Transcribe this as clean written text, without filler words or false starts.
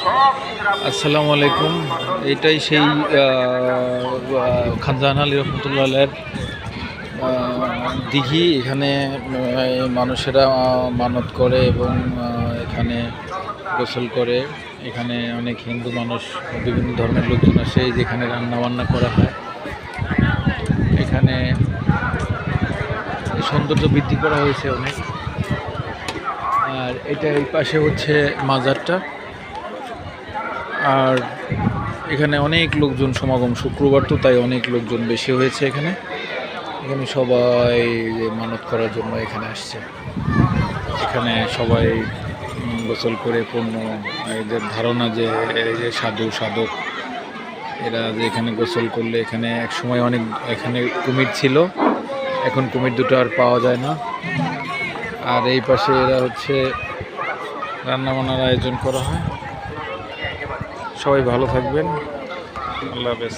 আসসালামু আলাইকুম। এইটাই সেই খানজাহান আলী রহমতুল্লাহের দিঘি। এখানে মানুষেরা মানত করে এবং এখানে গোসল করে। এখানে অনেক হিন্দু মানুষ, বিভিন্ন ধর্মের লোকজন আসে, যেখানে রান্না বান্না করা হয়। এখানে সৌন্দর্য বৃদ্ধি করা হয়েছে অনেক। আর এটা এই পাশে হচ্ছে মাজারটা। আর এখানে অনেক লোকজন সমাগম, শুক্রবার তো, তাই অনেক লোকজন বেশি হয়েছে এখানে। এখানে সবাই মানত করার জন্য এখানে আসছে। এখানে সবাই গোসল করে পূর্ণ, এদের ধারণা যে এই যে সাধু সাধক এরা যে এখানে গোসল করলে, এখানে এক সময় অনেক এখানে কুমির ছিল, এখন কুমির দুটো আর পাওয়া যায় না। আর এই পাশে এরা হচ্ছে রান্নাবান্নার আয়োজন করা হয়। সবাই ভালো থাকবেন, আল্লাহ হাফেজ।